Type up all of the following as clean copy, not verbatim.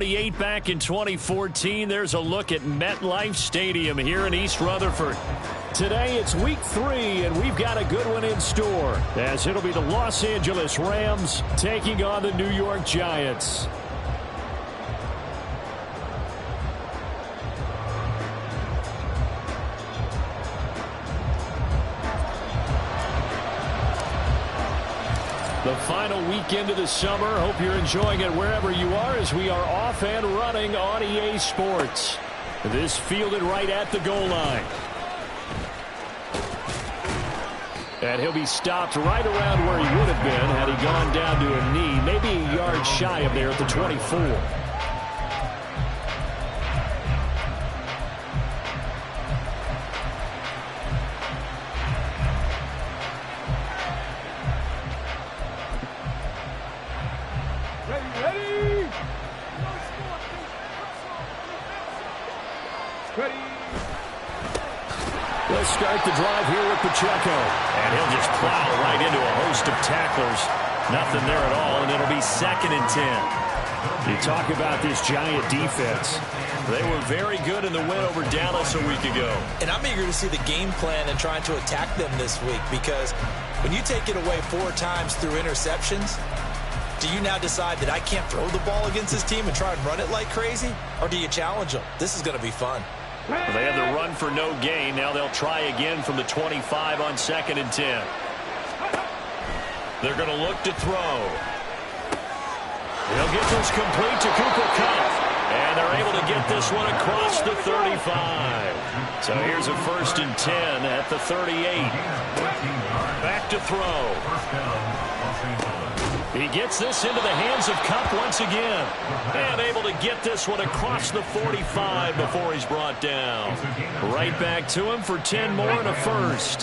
38 back in 2014. There's a look at MetLife Stadium here in East Rutherford. Today it's week 3, and we've got a good one in store, as it'll be the Los Angeles Rams taking on the New York Giants. The final weekend of the summer. Hope you're enjoying it wherever you are, as we are off and running on EA Sports. This fielded right at the goal line. And he'll be stopped right around where he would have been had he gone down to a knee, maybe a yard shy of there at the 24. Let's start the drive here with Pacheco. And he'll just plow right into a host of tacklers. Nothing there at all, and it'll be 2nd and 10. You talk about this Giant defense. They were very good in the win over Dallas a week ago. And I'm eager to see the game plan and trying to attack them this week, because when you take it away 4 times through interceptions, do you now decide that I can't throw the ball against this team and try and run it like crazy? Or do you challenge them? This is going to be fun. Well, they have the run for no gain. Now they'll try again from the 25 on 2nd and 10. They're going to look to throw. They'll get this complete to Cooper Kupp. And they're able to get this one across the 35. So here's a 1st and 10 at the 38. Back to throw. He gets this into the hands of Kupp once again. And able to get this one across the 45 before he's brought down. Right back to him for 10 more and a first.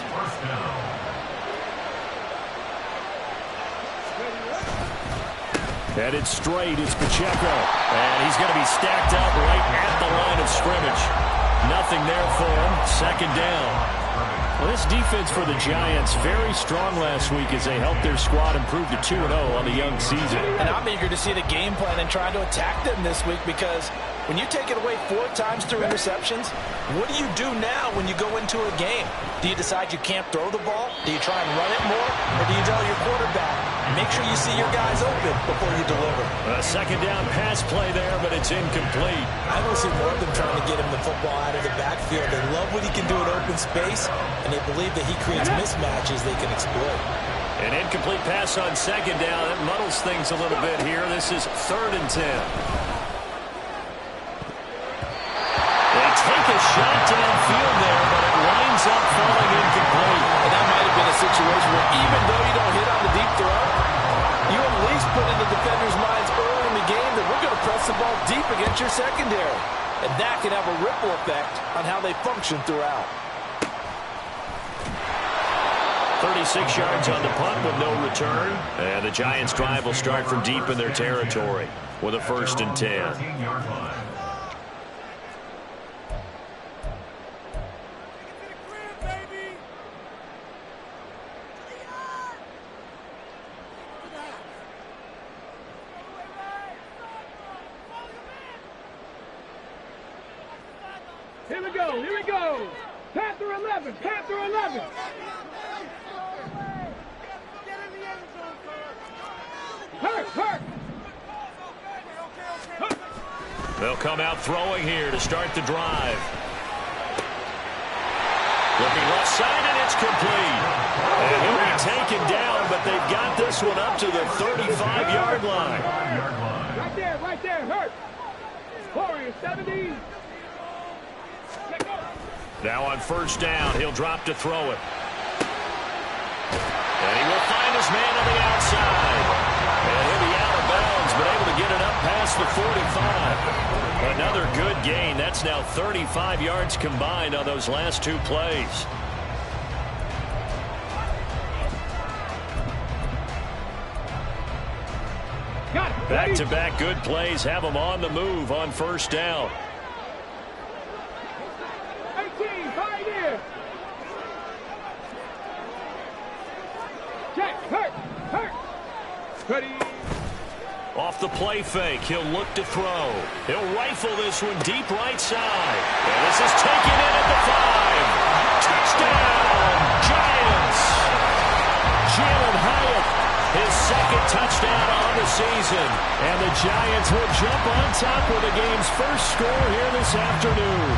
Headed straight, it's Pacheco. And he's going to be stacked up right at the line of scrimmage. Nothing there for him. 2nd down. Well, this defense for the Giants, very strong last week as they helped their squad improve to 2-0 on the young season. And I'm eager to see the game plan and try to attack them this week, because when you take it away 4 times through interceptions, what do you do now when you go into a game? Do you decide you can't throw the ball? Do you try and run it more? Or do you tell your quarterback, make sure you see your guys open before you deliver? A 2nd down pass play there, but it's incomplete. I don't see more of them trying to get him the football out of the backfield. They love what he can do in open space, and they believe that he creates mismatches they can exploit. An incomplete pass on 2nd down. That muddles things a little bit here. This is 3rd and 10. They take a shot downfield there, but it winds up falling incomplete. And that might have been a situation where even though you don't hit on the deep throw, you at least put in the defender's minds early in the game that we're going to press the ball deep against your secondary. And that can have a ripple effect on how they function throughout. 36 yards on the punt with no return. And the Giants' drive will start from deep in their territory with a 1st and 10. Here we go, here we go. Panther 11, Panther 11. Hurt. They'll come out throwing here to start the drive. Looking left side, and it's complete. And he'll be taken down, but they've got this one up to the 35-yard line. Right there, hurt. Warrior 70. Now on 1st down, he'll drop to throw it. And he will find his man on the outside. And he'll be out of bounds, but able to get it up past the 45. Another good gain. That's now 35 yards combined on those last 2 plays. Back-to-back good plays have them on the move on 1st down. 18, pioneer. Check, hurt. Ready. Off the play fake, he'll look to throw. He'll rifle this one deep right side. And this is taken in at the 5. Touchdown, Giants! Jalen Hyatt, his second touchdown on the season. And the Giants will jump on top of the game's first score here this afternoon.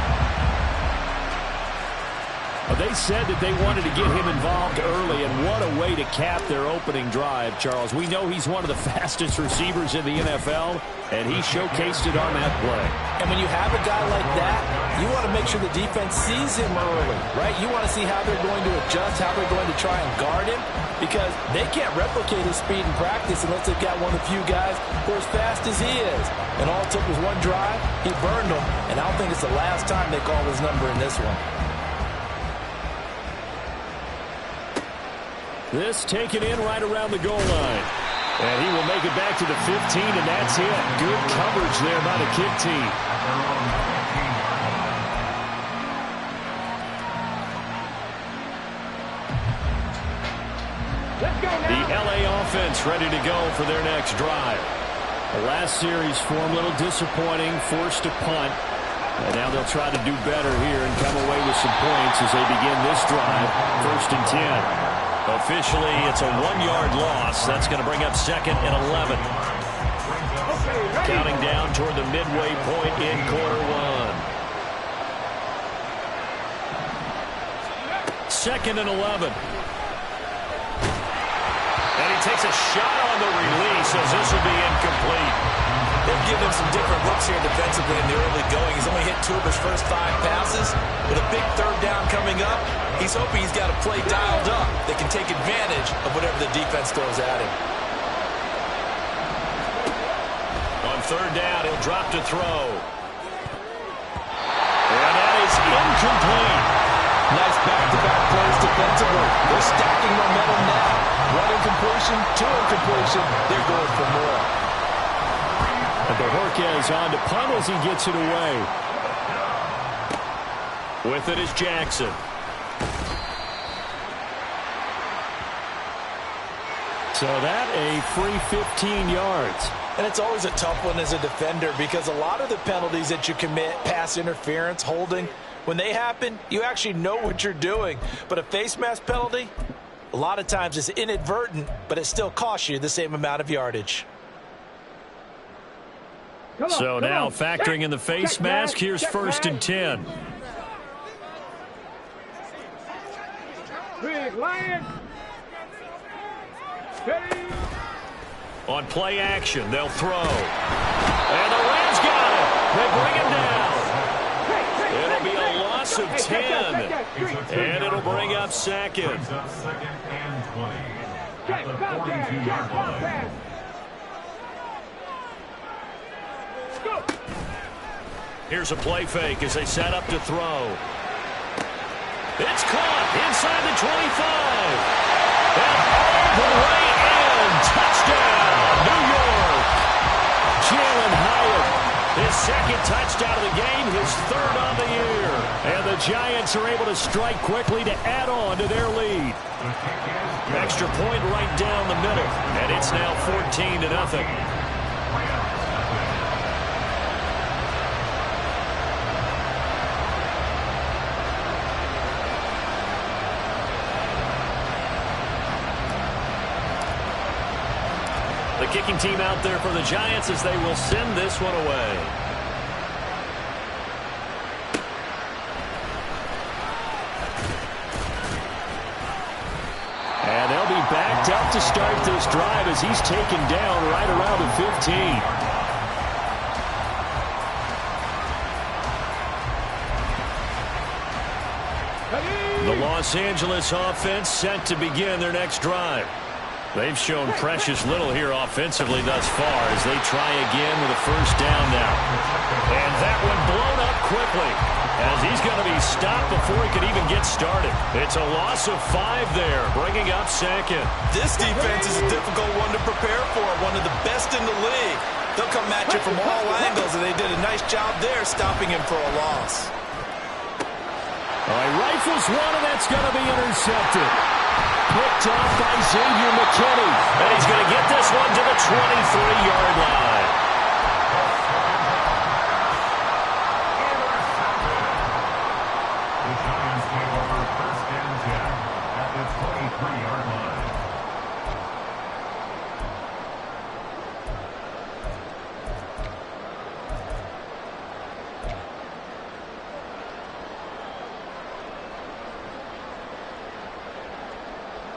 They said that they wanted to get him involved early, and what a way to cap their opening drive, Charles. We know he's one of the fastest receivers in the NFL, and he showcased it on that play. And when you have a guy like that, you want to make sure the defense sees him early, right? You want to see how they're going to adjust, how they're going to try and guard him, because they can't replicate his speed in practice unless they've got one of the few guys who are as fast as he is. And all it took was one drive, he burned them, and I don't think it's the last time they call his number in this one. This taken in right around the goal line. And he will make it back to the 15, and that's it. Good coverage there by the kick team. The LA offense ready to go for their next drive. The last series for them a little disappointing, forced to punt. And now they'll try to do better here and come away with some points as they begin this drive. 1st and 10. Officially, it's a 1-yard loss. That's going to bring up 2nd and 11. Counting down toward the midway point in quarter 1. 2nd and 11. And he takes a shot on the release as this will be incomplete. They've given him some different looks here defensively in the early going. He's only hit 2 of his first 5 passes. With a big 3rd down coming up, he's hoping he's got a play dialed up that can take advantage of whatever the defense throws at him. On 3rd down, he'll drop to throw. And that is incomplete. Nice back-to-back plays defensively. They're stacking momentum now. 1 incompletion, 2 incompletion. They're going for more. And Bojorquez on to punt as he gets it away. With it is Jackson. So that a free 15 yards. And it's always a tough one as a defender because a lot of the penalties that you commit, pass interference, holding, when they happen, you actually know what you're doing. But a face mask penalty, a lot of times it's inadvertent, but it still costs you the same amount of yardage. So now factoring in the face mask, here's 1st and 10. Big Lion. On play action, they'll throw. And the Rams got it. They bring him down. It'll be a loss of 10. And it'll bring up 2nd. Here's a play fake as they set up to throw. It's caught inside the 25. And all the way in. Touchdown, New York. Jalen Hyatt, his 2nd touchdown of the game, his 3rd on the year. And the Giants are able to strike quickly to add on to their lead. Extra point right down the middle. And it's now 14-0. The kicking team out there for the Giants as they will send this one away. And they'll be backed up to start this drive as he's taken down right around the 15. The Los Angeles offense set to begin their next drive. They've shown precious little here offensively thus far as they try again with a 1st down now. And that one blown up quickly as he's going to be stopped before he could even get started. It's a loss of 5 there, bringing up 2nd. This defense is a difficult one to prepare for, one of the best in the league. They'll come at you from all angles, and they did a nice job there stopping him for a loss. All right, rifles one, and that's going to be intercepted. picked off by Xavier McKinney. And he's going to get this one to the 23-yard line. The Giants take over first and 10 at the 23-yard line.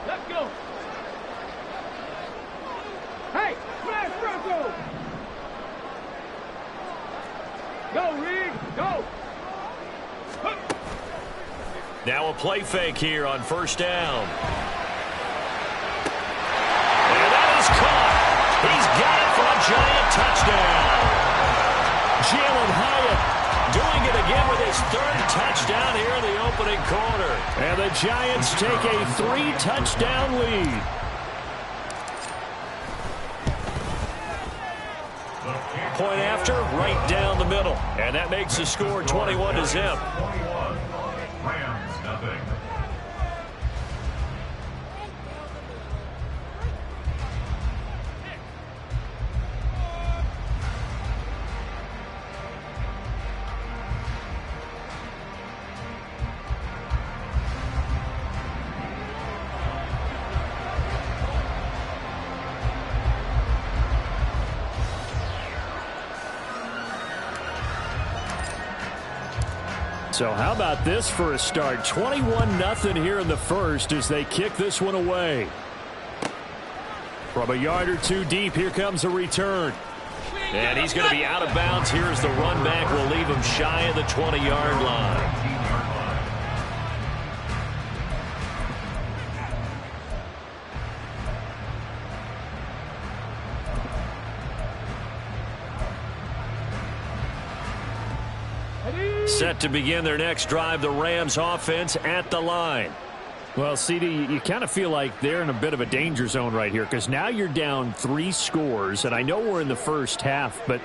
Let's go. Hey, smash Bronco. Go, Reed, go. Now a play fake here on first down. And that is caught. He's got it for a Giant touchdown. Jalen Hyatt doing it again with his third touchdown here in the opening quarter. And the Giants take a 3-touchdown lead. Point after, right down the middle. And that makes the score 21-0. 21. Rams, nothing. So how about this for a start? 21-0 here in the first as they kick this one away. From a yard or two deep, here comes a return. And he's going to be out of bounds here as the run back will leave him shy of the 20-yard line. Set to begin their next drive, the Rams offense at the line. Well, CD, you kind of feel like they're in a bit of a danger zone right here because now you're down 3 scores, and I know we're in the first half, but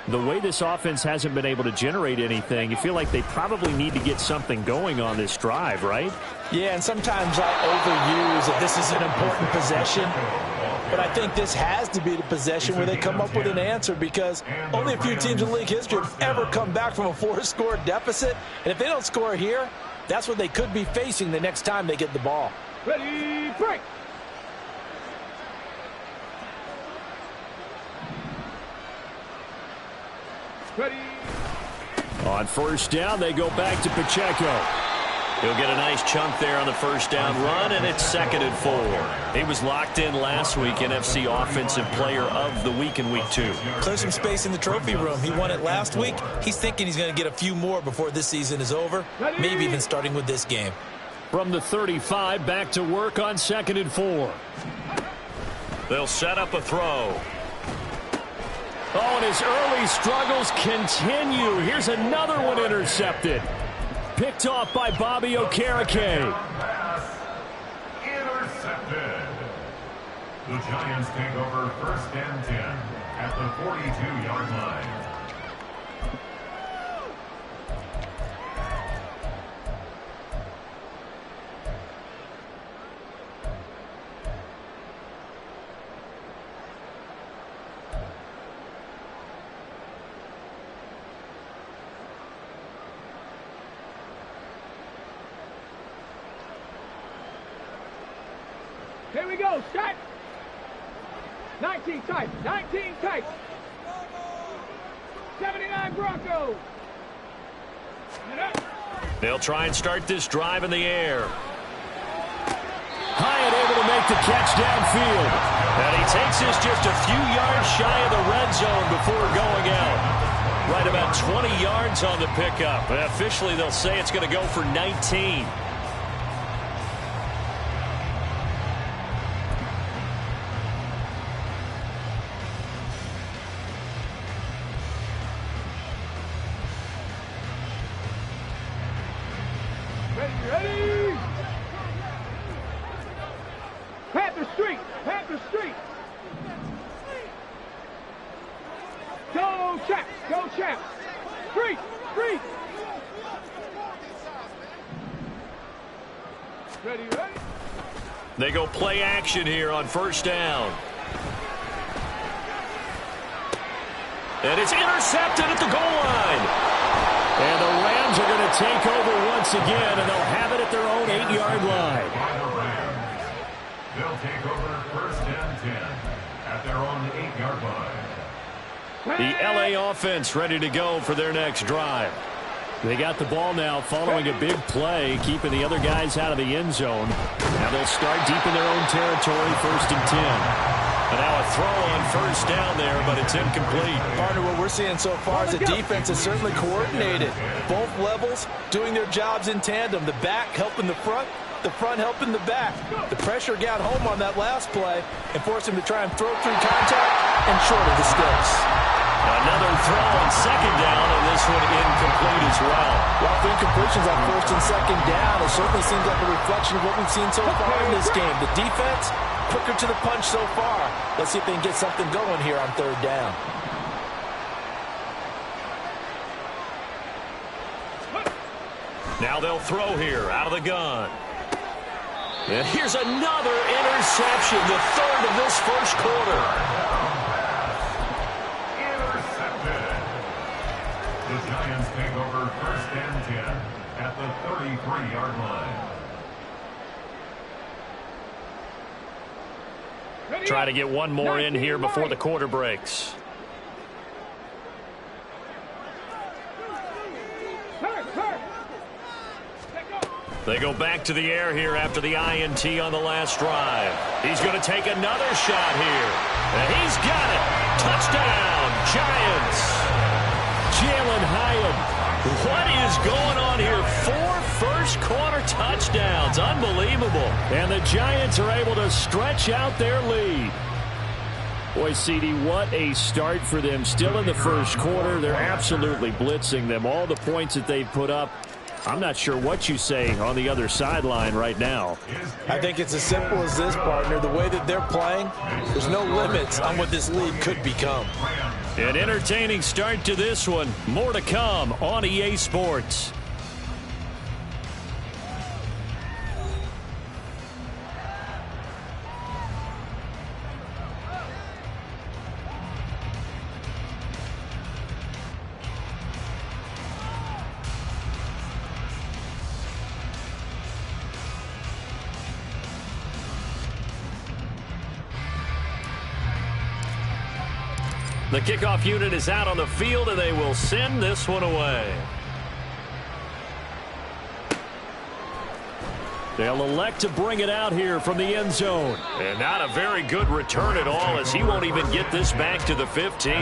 the way this offense hasn't been able to generate anything, you feel like they probably need to get something going on this drive, right? Yeah, and sometimes I overuse that this is an important possession. But I think this has to be the possession where they come up with an answer because only a few teams in league history have ever come back from a 4-score deficit. And if they don't score here, that's what they could be facing the next time they get the ball. Ready, break. Ready. On first down, they go back to Pacheco. He'll get a nice chunk there on the first down run, and it's 2nd and 4. He was locked in last week, NFC Offensive Player of the Week in Week 2. Clear some space in the trophy room. He won it last week. He's thinking he's going to get a few more before this season is over, maybe even starting with this game. From the 35, back to work on 2nd and 4. They'll set up a throw. Oh, and his early struggles continue. Here's another one intercepted. Picked off by Bobby Okereke. Intercepted. The Giants take over first and 10 at the 42-yard line. Here we go, shot. 19 tight, 19 tight. 79 Broncos. They'll try and start this drive in the air. Hyatt able to make the catch downfield. And he takes this just a few yards shy of the red zone before going out. Right about 20 yards on the pickup. Officially, they'll say it's going to go for 19. Ready. Panther Street, Panther Street. Go Chaps, go Chaps. Street, Street. Ready, ready. They go play action here on first down. And it's intercepted at the goal line. And the Rams are going to take over once again, and they'll have it at their own 8-yard line. They'll take over first and 10 at their own 8-yard line. The LA offense ready to go for their next drive. They got the ball now following a big play, keeping the other guys out of the end zone. Now they'll start deep in their own territory, first and 10. And now a throw on first down there, but it's incomplete. Partner, what we're seeing so far is the defense is certainly coordinated. Both levels doing their jobs in tandem. The back helping the front helping the back. The pressure got home on that last play and forced him to try and throw through contact and short of the sticks. Another throw on second down, and this one incomplete as well. Well, for incompletions on first and second down, it certainly seems like a reflection of what we've seen so far in this game. The defense, quicker to the punch so far. Let's see if they can get something going here on third down. Now they'll throw here out of the gun. And here's another interception, the third of this first quarter. The Giants take over first and 10 at the 33-yard line. Try to get one more in here before the quarter breaks. They go back to the air here after the INT on the last drive. He's going to take another shot here. And he's got it. Touchdown, Giants. Jalen Hyatt. What is going on here? 4 first-quarter touchdowns. Unbelievable. And the Giants are able to stretch out their lead. Boy, CD, what a start for them. Still in the first quarter. They're absolutely blitzing them. All the points that they've put up, I'm not sure what you say on the other sideline right now. I think it's as simple as this, partner. The way that they're playing, there's no limits on what this league could become. An entertaining start to this one. More to come on EA Sports. The kickoff unit is out on the field, and they will send this one away. They'll elect to bring it out here from the end zone. And not a very good return at all, as he won't even get this back to the 15.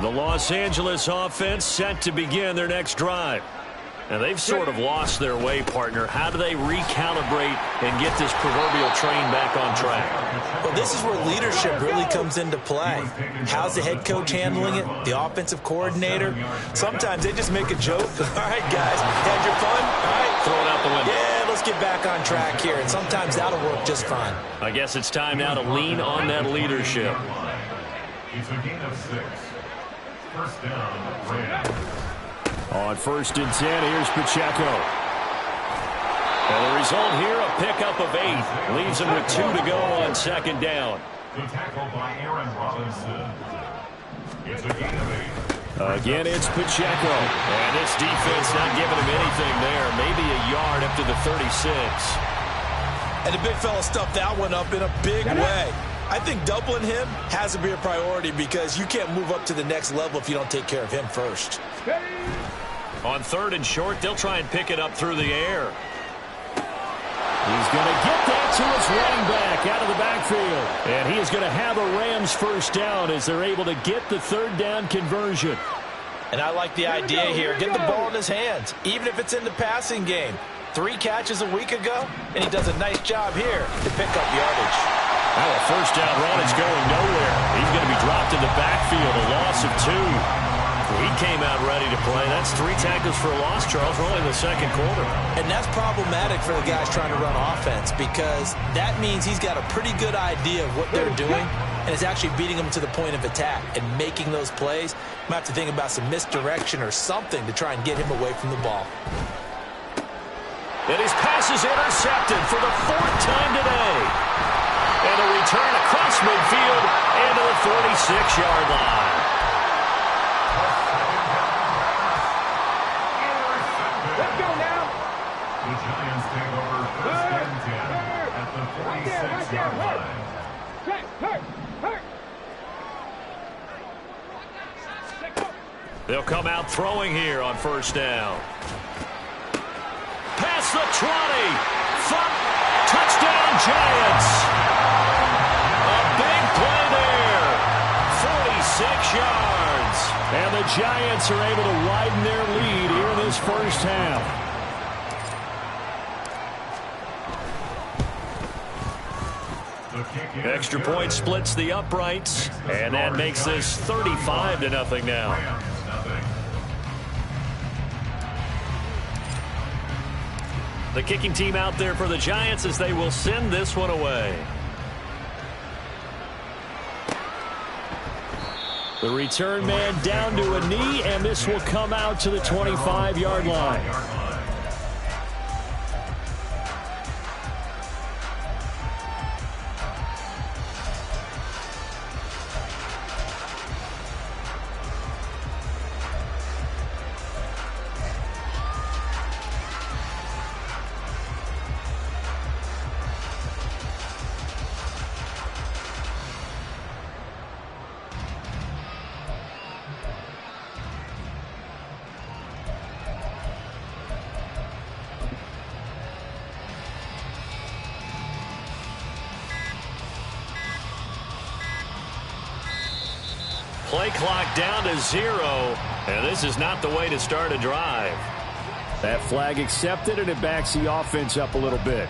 The Los Angeles offense set to begin their next drive. And they've sort of lost their way, partner. How do they recalibrate and get this proverbial train back on track? Well, this is where leadership really comes into play. How's the head coach handling it? The offensive coordinator? Sometimes they just make a joke. All right, guys, had your fun? All right. Throw it out the window. Yeah, let's get back on track here. And sometimes that'll work just fine. I guess it's time now to lean on that leadership. It's a gain of 6. First down, Rams. On first and 10, here's Pacheco. And the result here, a pickup of 8. Leaves him with 2 to go on second down. The tackle by Aaron Robinson. It's a gain of 8. Again, it's Pacheco. And this defense not giving him anything there. Maybe a yard up to the 36. And the big fella stuffed that one up in a big way. I think doubling him has to be a priority because you can't move up to the next level if you don't take care of him first. On third and short, they'll try and pick it up through the air. He's going to get that to his running back out of the backfield. And he is going to have a Rams first down as they're able to get the third down conversion. And I like the idea here. Get the ball in his hands, even if it's in the passing game. 3 catches a week ago, and he does a nice job here to pick up yardage. Now a first down run is going nowhere. He's going to be dropped in the backfield, a loss of 2. He came out ready to play. That's 3 tackles for a loss, Charles. We're only in the second quarter. And that's problematic for the guys trying to run offense because that means he's got a pretty good idea of what they're doing and is actually beating them to the point of attack and making those plays. You might have to think about some misdirection or something to try and get him away from the ball. And his pass is intercepted for the 4th time today. And a return across midfield into the 46-yard line. Let's go now. The Giants take over first and 10 at the 46-yard line. Hurt. They'll come out throwing here on first down. Past the 20. Touchdown, Giants. A big play there. 46 yards. And the Giants are able to widen their lead here in this first half. Extra point splits the uprights, and that makes this 35-0 now. The kicking team out there for the Giants as they will send this one away. The return man down to a knee, and this will come out to the 25-yard line. Play clock down to 0, and this is not the way to start a drive. That flag accepted, and it backs the offense up a little bit.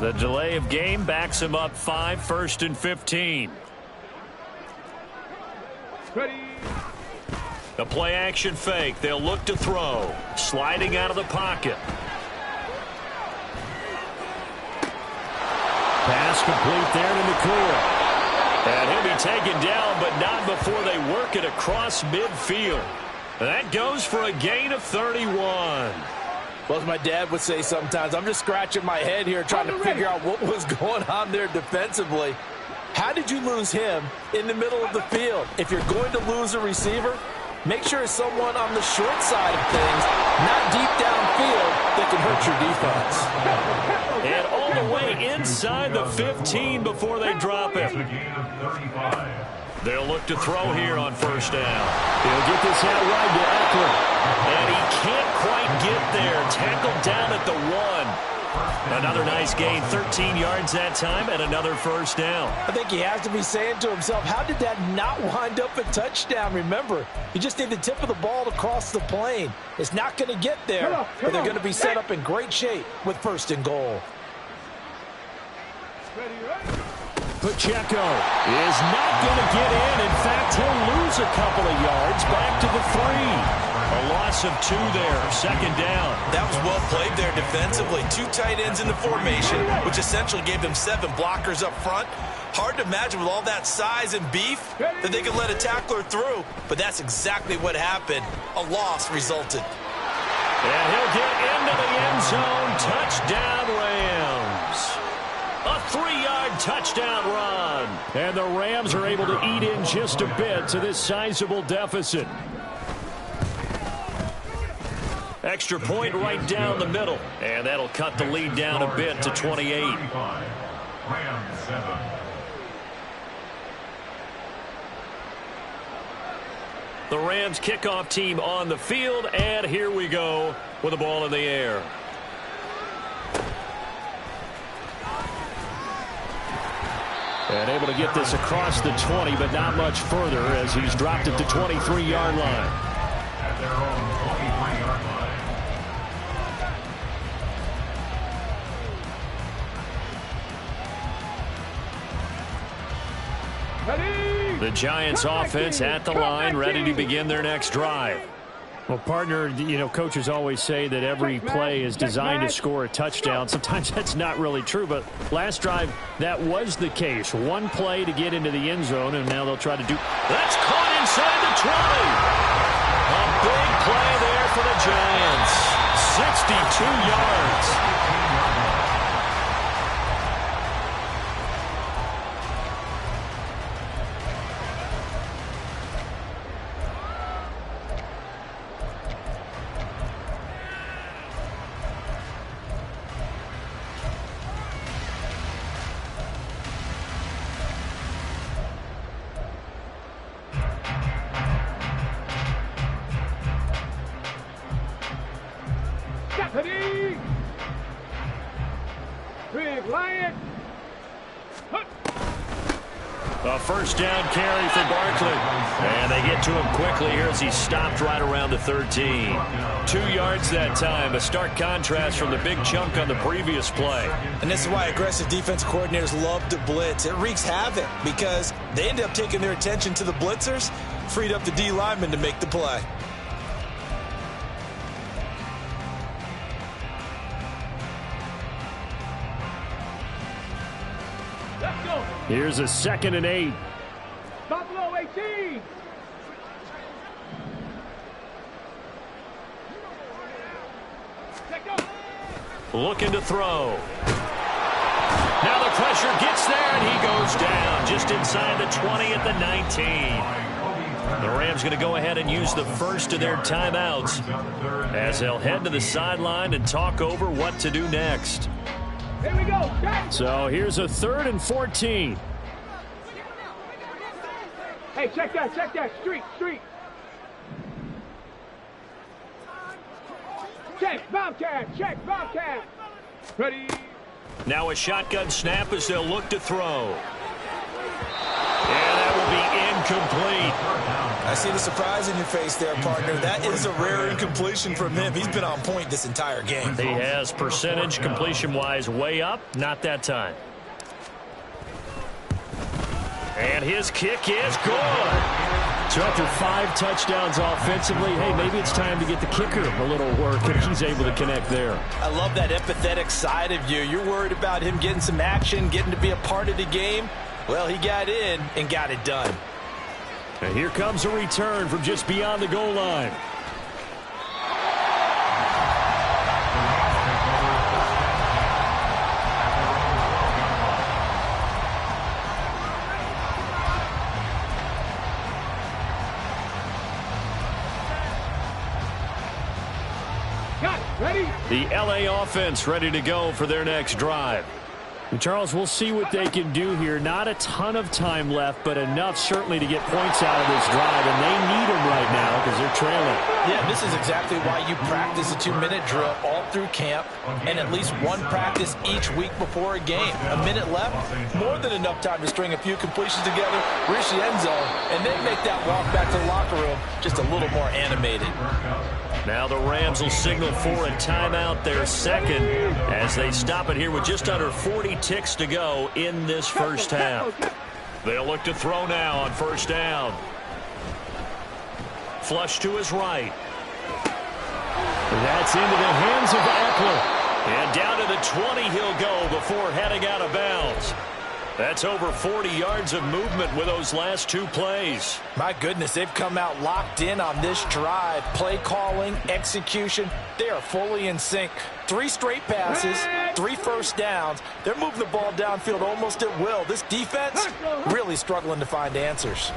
The delay of game backs him up 5, 1st and 15. Ready. The play action fake. They'll look to throw. Sliding out of the pocket. Pass complete there in the clear. And he'll be taken down, but not before they work it across midfield. That goes for a gain of 31. Well, as my dad would say sometimes, I'm just scratching my head here trying to figure out what was going on there defensively. How did you lose him in the middle of the field? If you're going to lose a receiver, make sure it's someone on the short side of things, not deep downfield, that can hurt your defense. And all the way inside the 15 before they drop him. They'll look to throw here on first down. He'll get this out wide to Eckler. And he can't quite get there. Tackled down at the 1. Another nice gain, 13 yards that time, and another first down. I think he has to be saying to himself, how did that not wind up a touchdown? Remember, you just need the tip of the ball to cross the plane. It's not going to get there, but they're going to be set up in great shape with 1st and goal. Pacheco is not going to get in. In fact, he'll lose a couple of yards back to the 3. A loss of 2 there, 2nd down. That was well played there defensively. 2 tight ends in the formation, which essentially gave them 7 blockers up front. Hard to imagine with all that size and beef that they could let a tackler through, but that's exactly what happened. A loss resulted. And he'll get into the end zone. Touchdown, Rams. A 3-yard touchdown run. And the Rams are able to eat in just a bit to this sizable deficit. Extra point right down the middle. And that'll cut the lead down a bit to 28. Rams 7. The Rams kickoff team on the field, and here we go with the ball in the air. And able to get this across the 20, but not much further as he's dropped it to 23-yard line. At their own 23-yard line. Ready? The Giants offense at the line, ready to begin their next drive. Well, partner, you know, coaches always say that every play is designed to score a touchdown. Sometimes that's not really true, but last drive, that was the case. One play to get into the end zone, and now they'll try to do. That's caught inside the 20. A big play there for the Giants. 62 yards. Ready? Big Lion. A first down carry for Barkley. And they get to him quickly here as he stopped right around the 13. 2 yards that time. A stark contrast from the big chunk on the previous play. And this is why aggressive defense coordinators love to blitz. It wreaks havoc because they end up taking their attention to the blitzers, freed up the D lineman to make the play. Let's go. Here's a 2nd and 8. Buffalo 18. Let's go. Looking to throw. Now the pressure gets there, and he goes down just inside the 20 at the 19. The Rams going to go ahead and use the first of their timeouts as they'll head to the sideline and talk over what to do next. Here we go. So here's a 3rd and 14. Hey, check that. Street. Check, Bobcat. Ready? Now a shotgun snap as they'll look to throw. And that will be incomplete. I see the surprise in your face there, partner. That is a rare incompletion from him. He's been on point this entire game. He has percentage completion-wise way up. Not that time. And his kick is good. So after 5 touchdowns offensively, hey, maybe it's time to get the kicker a little work, and he's able to connect there. I love that empathetic side of you. You're worried about him getting some action, getting to be a part of the game. Well, he got in and got it done. And here comes a return from just beyond the goal line. Got it. Ready? The LA offense ready to go for their next drive. And Charles, we'll see what they can do here. Not a ton of time left, but enough certainly to get points out of this drive, and they need them right now because they're trailing. Yeah, this is exactly why you practice a 2-minute drill all through camp and at least one practice each week before a game. A minute left, more than enough time to string a few completions together, reach the end zone, and then make that walk back to the locker room just a little more animated. Now the Rams will signal for a timeout, their second, as they stop it here with just under 40 ticks to go in this first half. They'll look to throw now on first down. Flush to his right. That's into the hands of Eckler. And down to the 20 he'll go before heading out of bounds. That's over 40 yards of movement with those last 2 plays. My goodness, they've come out locked in on this drive. Play calling, execution, they are fully in sync. 3 straight passes, 3 first downs. They're moving the ball downfield almost at will. This defense really struggling to find answers.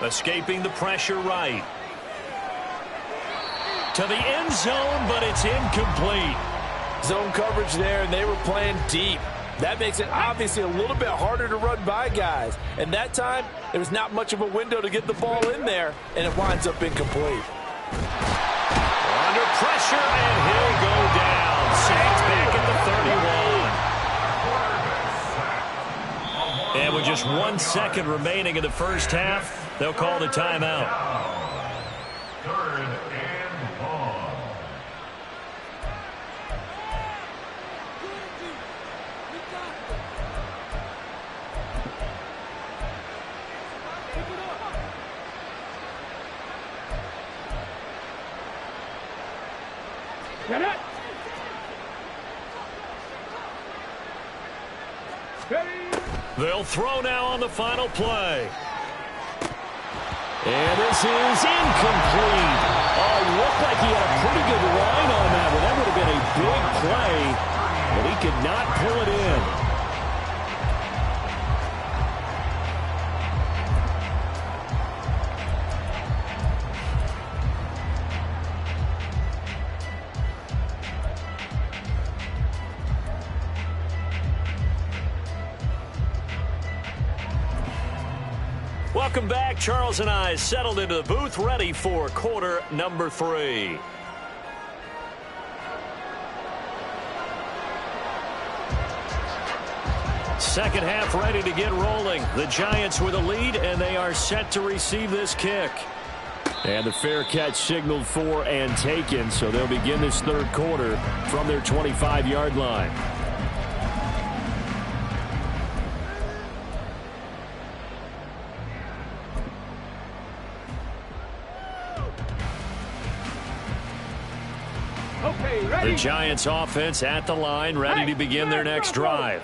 Escaping the pressure right. To the end zone, but it's incomplete. Zone coverage there, and they were playing deep. That makes it obviously a little bit harder to run by guys. And that time, there was not much of a window to get the ball in there, and it winds up incomplete. Under pressure, and he'll go down. Sacked back at the 31. And with just 1 second remaining in the first half, they'll call the timeout. Third and long. Get it. Ready. They'll throw now on the final play. And this is incomplete. Oh, it looked like he had a pretty good line on that one. That would have been a big play, but he could not pull it in. Welcome back. Charles and I settled into the booth, ready for quarter number 3. Second half ready to get rolling. The Giants with a lead, and they are set to receive this kick. And the fair catch signaled for and taken, so they'll begin this third quarter from their 25-yard line. The Giants offense at the line, ready to begin their next drive.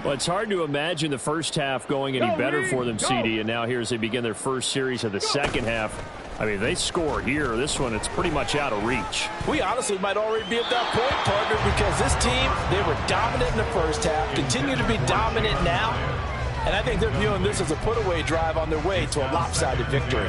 Well, it's hard to imagine the first half going any better for them, CD, and now here as they begin their first series of the second half. I mean, they score here. This one, it's pretty much out of reach. We honestly might already be at that point, partner, because this team, they were dominant in the first half, continue to be dominant now, and I think they're viewing this as a put-away drive on their way to a lopsided victory.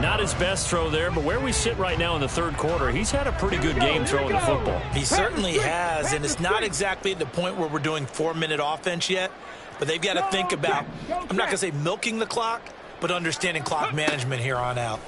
Not his best throw there, but where we sit right now in the third quarter, he's had a pretty good game throwing the football. He certainly has, and it's not exactly at the point where we're doing 4-minute offense yet, but they've got to think about, I'm not going to say milking the clock, but understanding clock management here on out.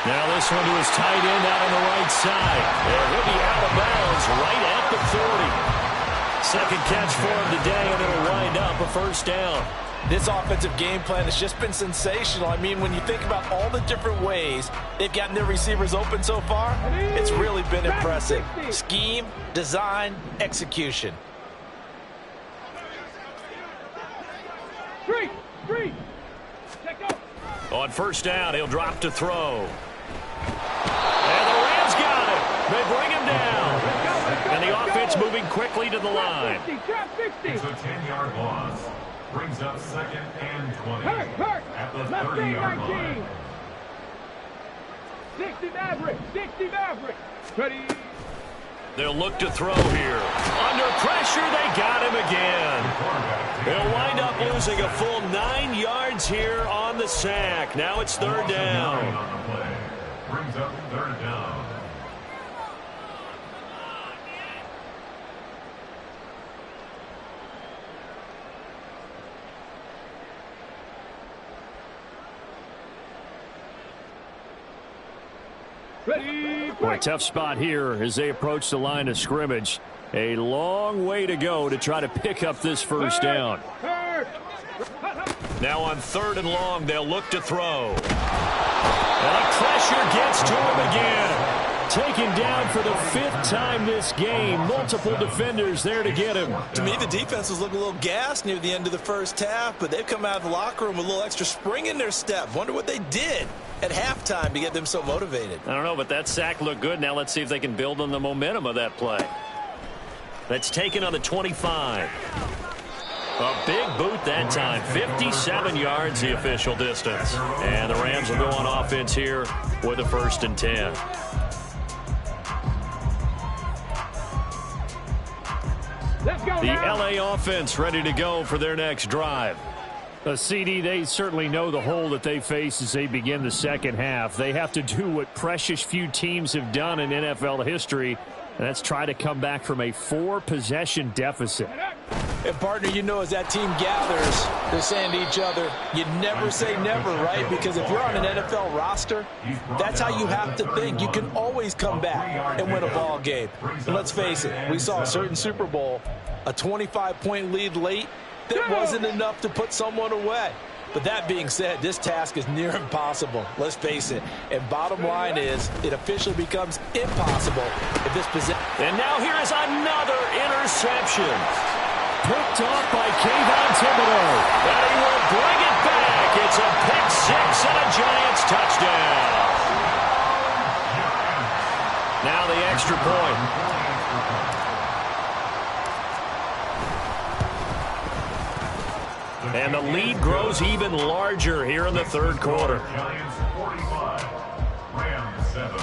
Now this one to his tight end out on the right side. And he'll be out of bounds right at the 30. Second catch for him today, and it'll wind up a first down. This offensive game plan has just been sensational. I mean, when you think about all the different ways they've gotten their receivers open so far, it's really been impressive. Scheme, design, execution. Three. On first down, he'll drop to throw. And the Rams got him. They bring him down. And the offense moving quickly to the line. It's a 10-yard loss. Brings up second and 20 at the 30-yard line. 60 Maverick. Ready. They'll look to throw here. Under pressure, they got him again. They'll wind up losing a full 9 yards here on the sack. Now it's third down. Brings up third down. Boy, tough spot here as they approach the line of scrimmage. A long way to go to try to pick up this first down. Now on third and long, they'll look to throw. And the pressure gets to him again. Taken down for the 5th time this game. Multiple defenders there to get him. To me, the defense was looking a little gassed near the end of the first half, but they've come out of the locker room with a little extra spring in their step. Wonder what they did at halftime to get them so motivated. I don't know, but that sack looked good. Now let's see if they can build on the momentum of that play. That's taken on the 25. A big boot that time. 57 yards the official distance. And the Rams will go on offense here with a 1st and 10. The LA offense ready to go for their next drive. CD, they certainly know the hole that they face as they begin the second half. They have to do what precious few teams have done in NFL history, And that's try to come back from a 4-possession deficit. And, partner, you know, as that team gathers, they're saying to each other, you never say never, right? Because if you're on an NFL roster, that's how you have to think. You can always come back and win a ball game. And let's face it, we saw a certain Super Bowl, a 25-point lead late, that wasn't enough to put someone away. But that being said, this task is near impossible. Let's face it. And bottom line is, it officially becomes impossible if this position. And now here is another interception. Picked off by Kayvon Thibodeaux. And he will bring it back. It's a pick six and a Giants touchdown. Now the extra point. And the lead grows even larger here in the third quarter. Giants 45, Rams 7.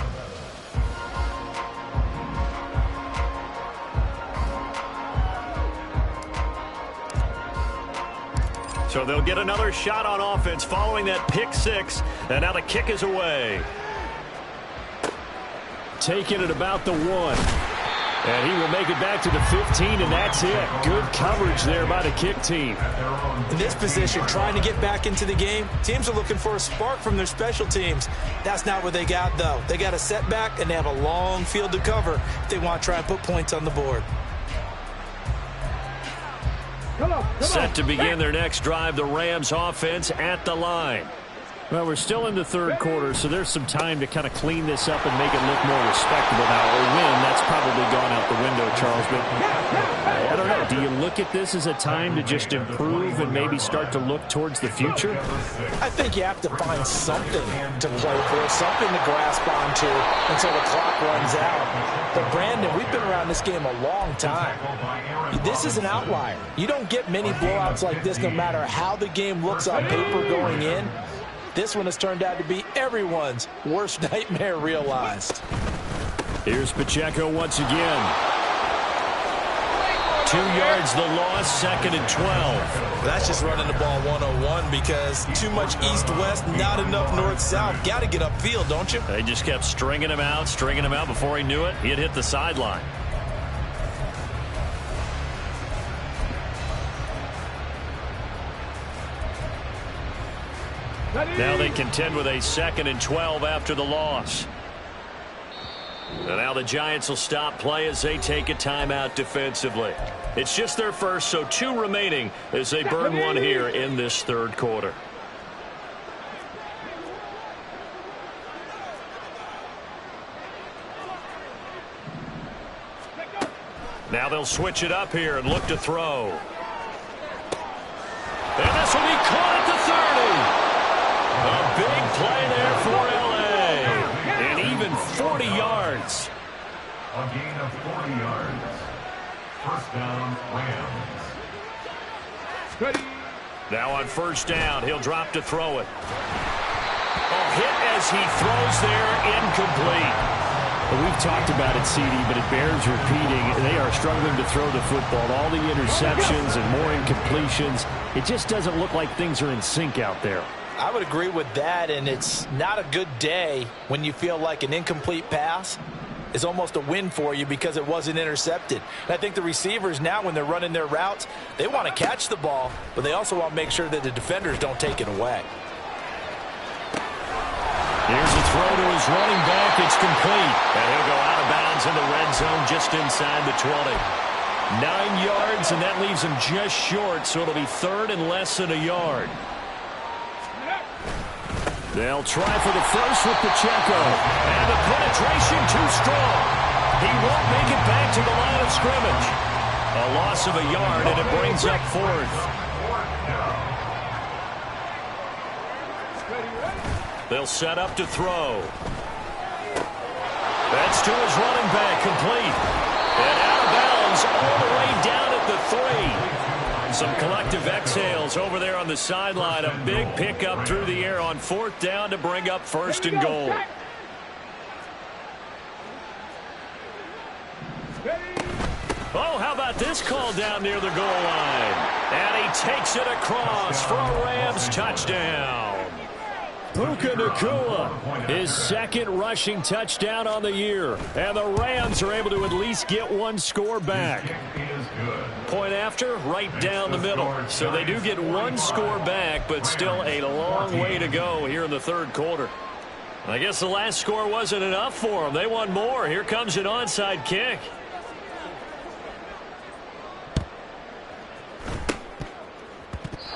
So they'll get another shot on offense following that pick six. And now the kick is away. Taking it about the 1. And he will make it back to the 15, and that's it. Good coverage there by the kick team. In this position, trying to get back into the game, teams are looking for a spark from their special teams. That's not what they got, though. They got a setback, and they have a long field to cover if they want to try and put points on the board. Set to begin their next drive, the Rams offense at the line. Well, we're still in the third quarter, so there's some time to kind of clean this up and make it look more respectable now. Or win, that's probably gone out the window, Charles. But I don't know. Do you look at this as a time to just improve and maybe start to look towards the future? I think you have to find something to play for, something to grasp onto until the clock runs out. But, Brandon, we've been around this game a long time. This is an outlier. You don't get many blowouts like this no matter how the game looks on paper going in. This one has turned out to be everyone's worst nightmare realized. Here's Pacheco once again. 2 yards the loss, 2nd and 12. That's just running the ball 101 because too much east-west, not enough north-south. Got to get upfield, don't you? They just kept stringing him out before he knew it. He had hit the sideline. Now they contend with a 2nd and 12 after the loss. And now the Giants will stop play as they take a timeout defensively. It's just their first, so 2 remaining as they burn one here in this third quarter. Now they'll switch it up here and look to throw. And this will be caught at the 30. A big play there for L.A. And even 40 yards. A gain of 40 yards. First down, Rams. Now on first down, he'll drop to throw it. A hit as he throws there, incomplete. Well, we've talked about it, CD, but it bears repeating. They are struggling to throw the football. All the interceptions and more incompletions. It just doesn't look like things are in sync out there. I would agree with that, and it's not a good day when you feel like an incomplete pass is almost a win for you because it wasn't intercepted. And I think the receivers now, when they're running their routes, they want to catch the ball, but they also want to make sure that the defenders don't take it away. Here's a throw to his running back. It's complete. And he'll go out of bounds in the red zone just inside the 20. 9 yards, and that leaves him just short, so it'll be 3rd and less than a yard. They'll try for the first with Pacheco. And the penetration too strong. He won't make it back to the line of scrimmage. A loss of a yard, and it brings up 4th. They'll set up to throw. That's to his running back, complete. And out of bounds all the way down at the 3. Some collective exhales over there on the sideline. A big pickup through the air on 4th down to bring up 1st and goal. Oh, how about this call down near the goal line? And he takes it across for a Rams touchdown. Puka Nacua, his second rushing touchdown on the year. And the Rams are able to at least get one score back. Point after, right down the middle. So they do get one score back, but still a long way to go here in the third quarter. I guess the last score wasn't enough for them. They want more. Here comes an onside kick.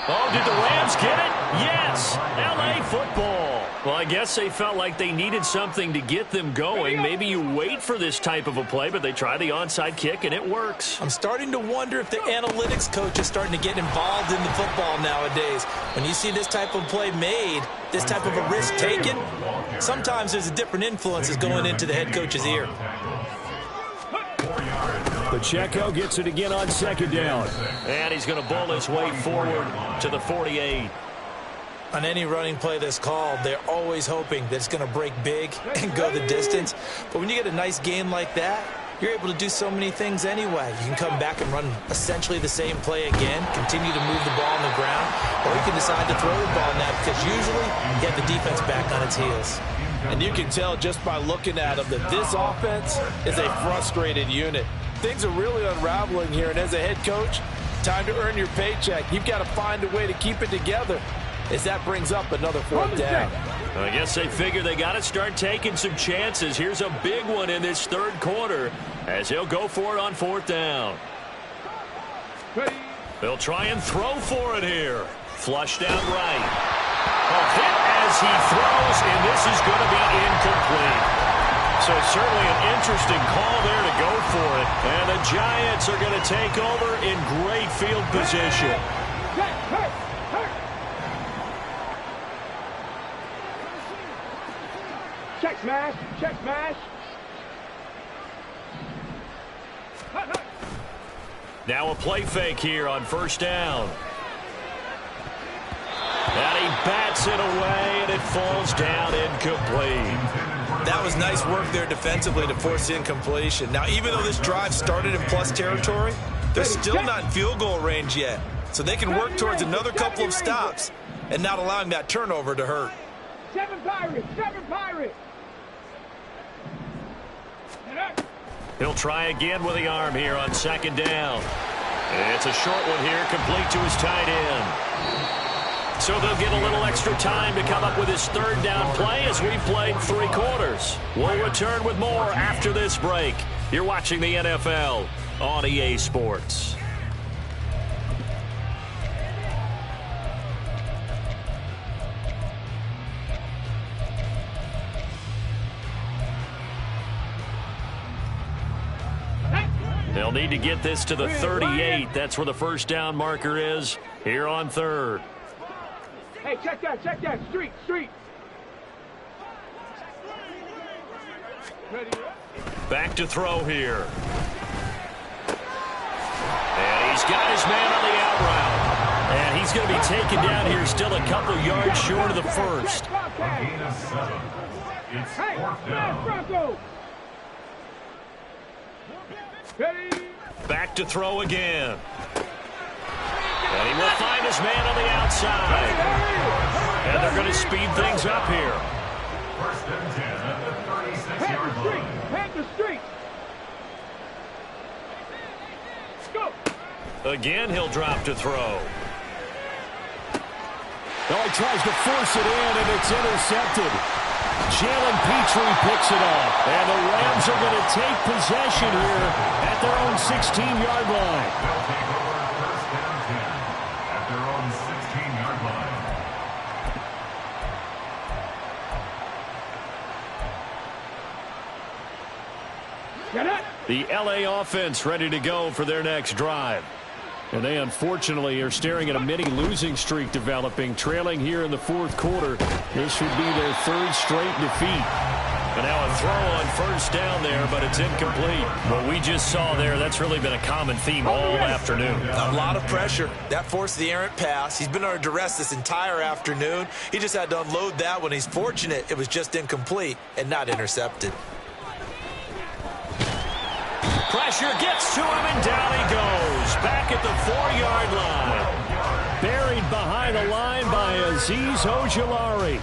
Oh, did the Rams get it? Yes. L.A. football. Well, I guess they felt like they needed something to get them going. Maybe you wait for this type of a play, but they try the onside kick, and it works. I'm starting to wonder if the analytics coach is starting to get involved in the football nowadays. When you see this type of play made, this type of a risk taken, sometimes there's a different influences going into the head coach's ear. Pacheco gets it again on second down. And he's going to bowl his way forward to the 48. On any running play that's called, they're always hoping that it's going to break big and go the distance. But when you get a nice game like that, you're able to do so many things anyway. You can come back and run essentially the same play again, continue to move the ball on the ground, or you can decide to throw the ball now because usually you have the defense back on its heels. And you can tell just by looking at them that this offense is a frustrated unit. Things are really unraveling here, and as a head coach, time to earn your paycheck. You've got to find a way to keep it together as that brings up another fourth down. I guess they figure they got to start taking some chances. Here's a big one in this third quarter as he'll go for it on fourth down. They'll try and throw for it here. Flushed out right. A hit as he throws, and this is going to be incomplete. So certainly an interesting call there to go for it. And the Giants are going to take over in great field position. Check smash, check smash. Now a play fake here on first down. And he bats it away, and it falls down incomplete. That was nice work there defensively to force incompletion. Now, even though this drive started in plus territory, they're still not in field goal range yet. So they can work towards another couple of stops and not allowing that turnover to hurt. Seven Pirates, seven Pirates. He'll try again with the arm here on second down. It's a short one here, complete to his tight end. So they'll get a little extra time to come up with his third down play as we've played three quarters. We'll return with more after this break. You're watching the NFL on EA Sports. They'll need to get this to the 38. That's where the first down marker is here on third. Hey, check that. Street. Ready. Back to throw here. And he's got his man on the out route. And he's going to be taken down here still a couple yards short of the first. It's fourth down. Back to throw again. And he will find his man on the outside. And they're going to speed things up here. First and 10 at the 36-yard line. Panther Street. Go. Again, he'll drop to throw. Well, he tries to force it in, and it's intercepted. Jalen Petrie picks it off. And the Rams are going to take possession here at their own 16-yard line. They'll take over first down 10 at their own 16-yard line. Get it. The LA offense ready to go for their next drive. And they unfortunately are staring at a mini losing streak developing, trailing here in the fourth quarter. This would be their third straight defeat. And now a throw on first down there, but it's incomplete. What we just saw there, that's really been a common theme all afternoon. A lot of pressure. That forced the errant pass. He's been under duress this entire afternoon. He just had to unload that one. He's fortunate it was just incomplete and not intercepted. Pressure gets to him, and down he goes. Back at the 4-yard line. Buried behind the line by Azeez Ojulari.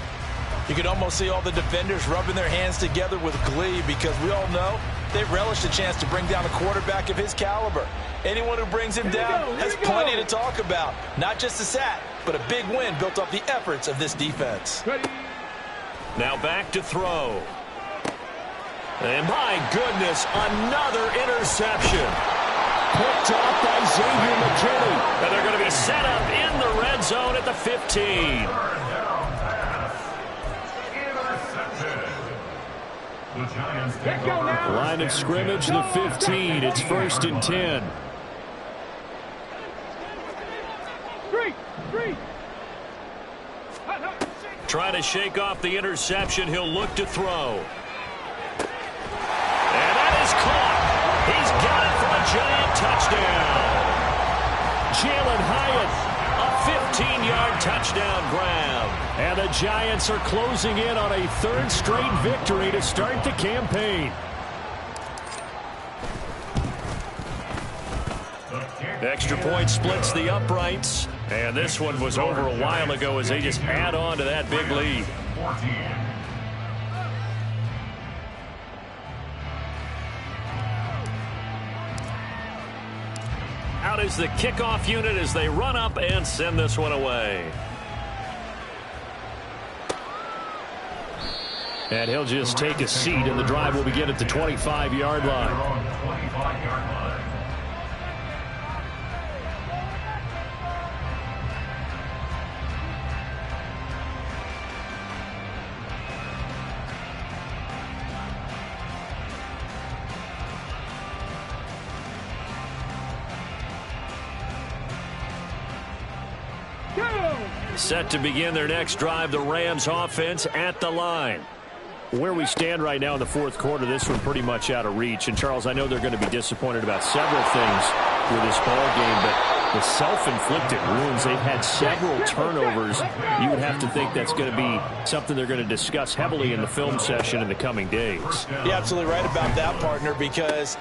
You can almost see all the defenders rubbing their hands together with glee because we all know they relish the chance to bring down a quarterback of his caliber. Anyone who brings him down has plenty to talk about. Not just a sack, but a big win built off the efforts of this defense. Now back to throw. And my goodness, another interception. Picked off by Xavier McKinney. And they're going to be set up in the red zone at the 15. Line of scrimmage, the 15. It's 1st and 10. Trying to shake off the interception. He'll look to throw. And that is caught. He's got it for a giant touchdown. Jalen Hyatt, A 15-yard touchdown grab. and the Giants are closing in on a 3rd straight victory to start the campaign. Extra point splits the uprights. And this one was over a while ago as they just add on to that big lead. Out is the kickoff unit as they run up and send this one away. And he'll just take a seat, and the drive will begin at the 25-yard line. Set to begin their next drive, the Rams offense at the line. Where we stand right now in the 4th quarter, this one pretty much out of reach. And, Charles, I know they're going to be disappointed about several things with this ball game, but the self-inflicted wounds, they've had several turnovers. You would have to think that's going to be something they're going to discuss heavily in the film session in the coming days. You're absolutely right about that, partner, because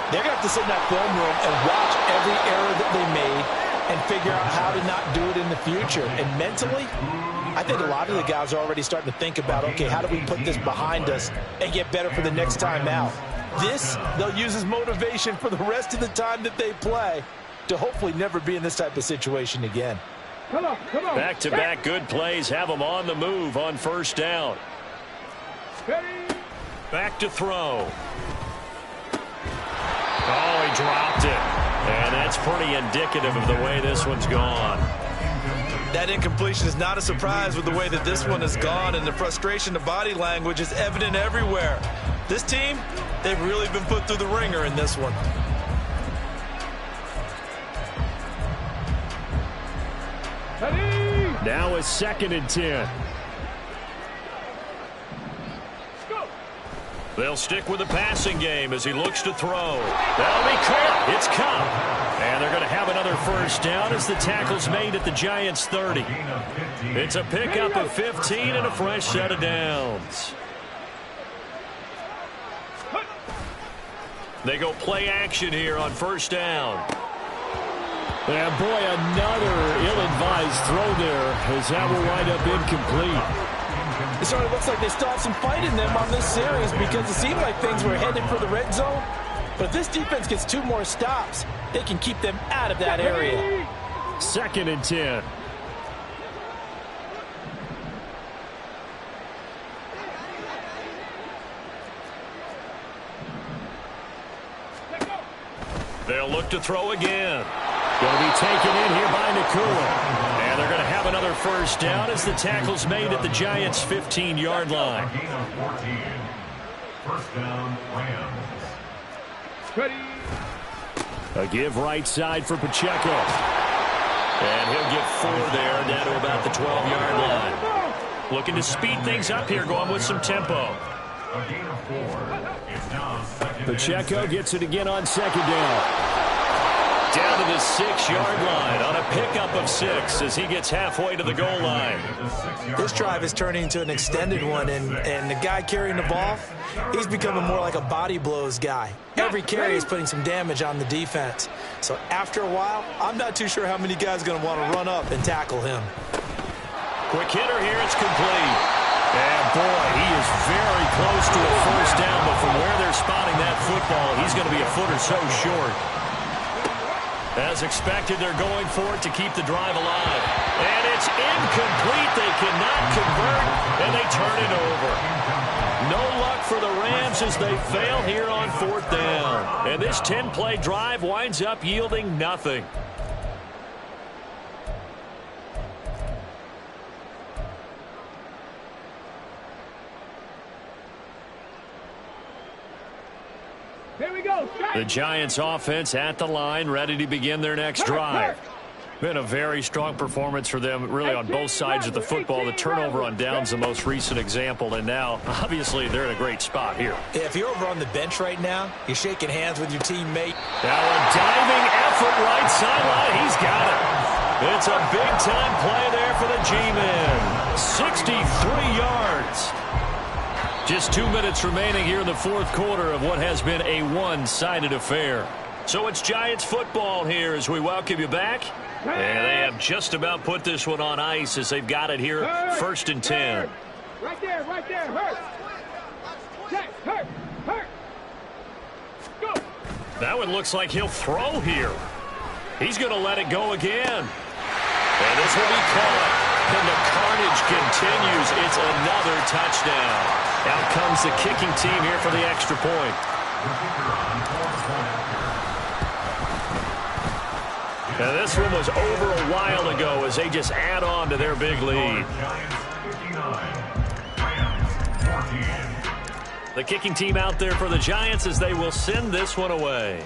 they're going to have to sit in that film room and watch every error that they made and figure out how to not do it in the future. And mentally, I think a lot of the guys are already starting to think about, okay, how do we put this behind us and get better for the next time out? This, they'll use as motivation for the rest of the time that they play to hopefully never be in this type of situation again. Come on. Back-to-back good plays have them on the move on 1st down. Back to throw. Oh, he dropped it. And that's pretty indicative of the way this one's gone. That incompletion is not a surprise with the way that this one has gone, and the frustration of body language is evident everywhere. This team, they've really been put through the ringer in this one. Now it's 2nd and 10. They'll stick with the passing game as he looks to throw. That'll be caught. It's caught. And they're going to have another 1st down as the tackle's made at the Giants' 30. It's a pickup of 15 and a fresh set of downs. They go play action here on 1st down. And boy, another ill-advised throw there as that will wind up incomplete. It sort of looks like they still have some fight in them on this series because it seemed like things were headed for the red zone. But if this defense gets 2 more stops, they can keep them out of that area. 2nd and 10. They'll look to throw again. Going to be taken in here by Nakua. And they're going to have another 1st down as the tackle's made at the Giants' 15-yard line. 1st down, Rams. A give right side for Pacheco. And he'll get 4 there down to about the 12-yard line. Looking to speed things up here, going with some tempo. A gain of 4. It's now 2nd. Pacheco gets it again on 2nd down. Down to the 6-yard line on a pickup of 6 as he gets halfway to the goal line. This drive is turning into an extended one, and the guy carrying the ball, he's becoming more like a body blows guy. Every carry is putting some damage on the defense. So after a while, I'm not too sure how many guys are going to want to run up and tackle him. Quick hitter here, it's complete. And boy, he is very close to a first down, but from where they're spotting that football, he's going to be a foot or so short. As expected, they're going for it to keep the drive alive. And it's incomplete. They cannot convert, and they turn it over. No luck for the Rams as they fail here on 4th down. And this 10-play drive winds up yielding nothing. Here we go. The Giants offense at the line, ready to begin their next drive. Been a very strong performance for them, really, on both sides of the football. The turnover on downs, the most recent example, and now, obviously, they're in a great spot here. If you're over on the bench right now, you're shaking hands with your teammate. Now a diving effort right sideline. He's got it. It's a big-time play there for the G-Men. 63 yards. Just 2 minutes remaining here in the 4th quarter of what has been a one-sided affair. So it's Giants football here as we welcome you back. And they have just about put this one on ice as they've got it here, 1st and 10. Right there, hurt. Check, hurt. Go. That one looks like he'll throw here. He's going to let it go again. And this will be caught. And the carnage continues. It's another touchdown. Out comes the kicking team here for the extra point. Now this one was over a while ago as they just add on to their big lead. The kicking team out there for the Giants as they will send this one away.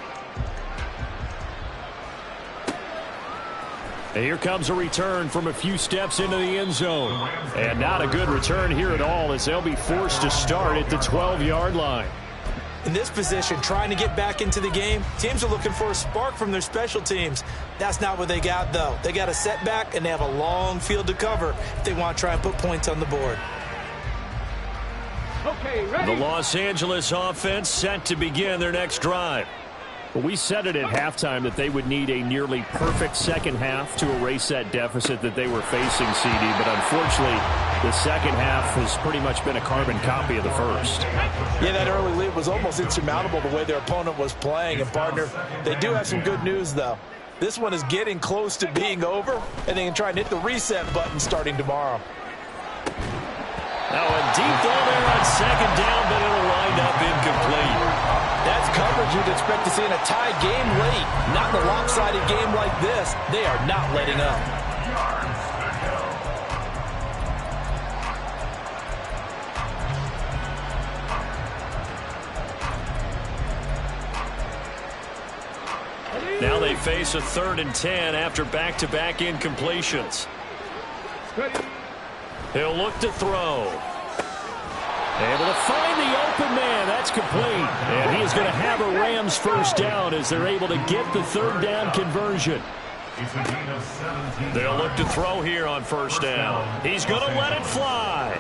And here comes a return from a few steps into the end zone. And not a good return here at all as they'll be forced to start at the 12-yard line. In this position, trying to get back into the game, teams are looking for a spark from their special teams. That's not what they got, though. They got a setback, and they have a long field to cover if they want to try and put points on the board. Okay, ready? The Los Angeles offense set to begin their next drive. Well, we said it at halftime that they would need a nearly perfect second half to erase that deficit that they were facing, CD. But unfortunately, the second half has pretty much been a carbon copy of the first. Yeah, that early lead was almost insurmountable the way their opponent was playing. And, partner, they do have some good news, though. This one is getting close to being over, and they can try and hit the reset button starting tomorrow. Now a deep ball there on 2nd down, but it'll wind up incomplete. That's coverage you'd expect to see in a tie game late. Not in a lopsided game like this. They are not letting up. Now they face a 3rd and 10 after back-to-back incompletions. He'll look to throw. Able to find the open man. That's complete. And he is going to have a Rams first down as they're able to get the 3rd down conversion. They'll look to throw here on 1st down. He's going to let it fly.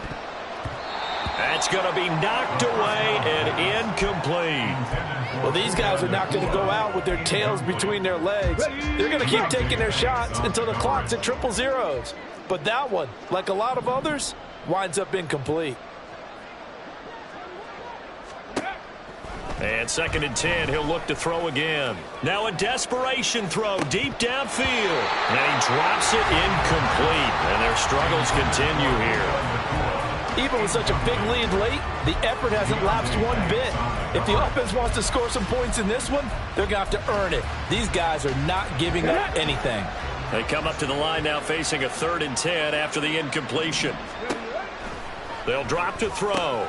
That's going to be knocked away and incomplete. Well, these guys are not going to go out with their tails between their legs. They're going to keep taking their shots until the clock's at 000. But that one, like a lot of others, winds up incomplete. And 2nd and 10, he'll look to throw again. Now a desperation throw deep downfield. And he drops it incomplete. And their struggles continue here. Even with such a big lead late, the effort hasn't lapsed one bit. If the offense wants to score some points in this one, they're going to have to earn it. These guys are not giving up anything. They come up to the line now facing a 3rd and 10 after the incompletion. They'll drop to throw.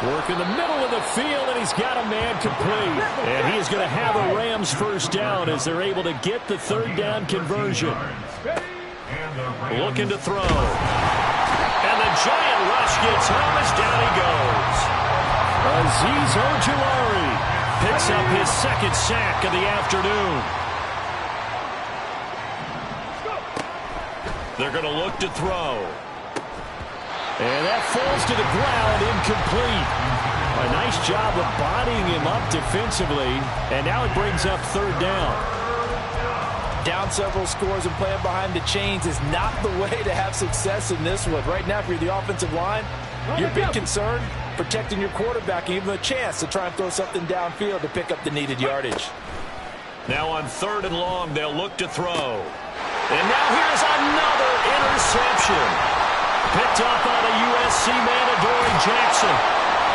Work in the middle of the field, and he's got a man complete. And he is going to have a Rams first down as they're able to get the 3rd down conversion. Looking to throw. And the giant rush gets home as down he goes. Azeez Ojulari picks up his 2nd sack of the afternoon. They're going to look to throw. And that falls to the ground, incomplete. A nice job of bodying him up defensively. And now it brings up 3rd down. Down several scores and playing behind the chains is not the way to have success in this one. Right now, if you're the offensive line, Your big concern, protecting your quarterback and giving him a chance to try and throw something downfield to pick up the needed yardage. Now on 3rd and long, they'll look to throw. And now here's another interception. Picked up on a USC man, Adoree Jackson.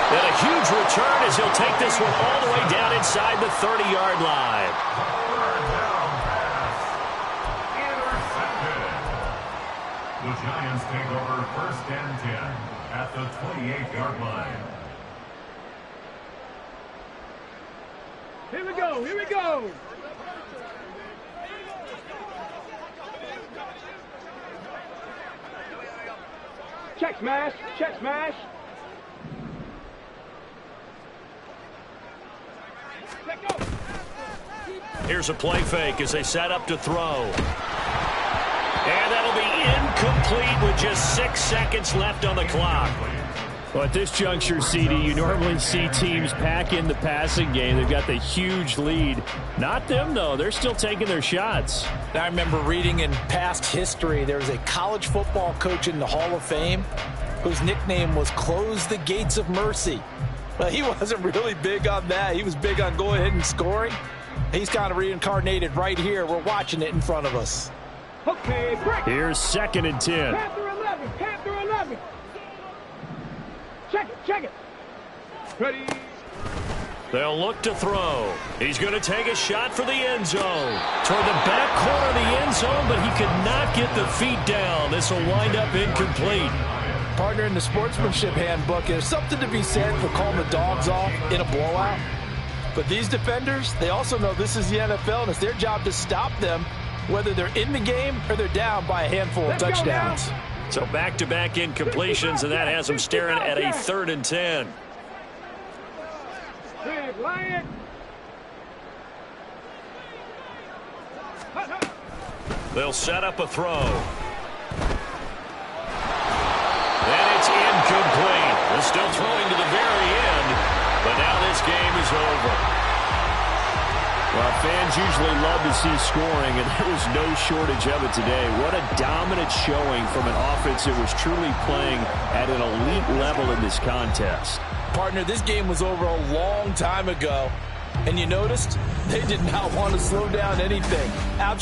And a huge return as he'll take this one all the way down inside the 30-yard line. The Giants take over 1st and 10 at the 28-yard line. Here we go. Here we go. Check smash. Check smash. Let go. Here's a play fake as they set up to throw. And that'll be incomplete with just 6 seconds left on the clock. Well, at this juncture, CD, you normally see teams pack in the passing game. They've got the huge lead. Not them, though. They're still taking their shots. I remember reading in past history, there was a college football coach in the Hall of Fame whose nickname was Close the Gates of Mercy. Well, he wasn't really big on that. He was big on going ahead and scoring. He's kind of reincarnated right here. We're watching it in front of us. Okay, break. Here's 2nd and 10. Panther 11. Panther 11. Check it. Check it. Ready. They'll look to throw. He's going to take a shot for the end zone. Toward the back corner of the end zone, but he could not get the feet down. This will wind up incomplete. Partner, in the sportsmanship handbook, there's something to be said for calling the dogs off in a blowout. But these defenders, they also know this is the NFL, and it's their job to stop them, whether they're in the game or they're down by a handful of touchdowns. So back-to-back incompletions, and that has them staring at a 3rd and 10. Red Lion. They'll set up a throw. And it's incomplete. They're still throwing to the very end, but now this game is over. Well, fans usually love to see scoring, and there was no shortage of it today. What a dominant showing from an offense that was truly playing at an elite level in this contest. Partner, this game was over a long time ago, and you noticed they did not want to slow down anything. Absolutely.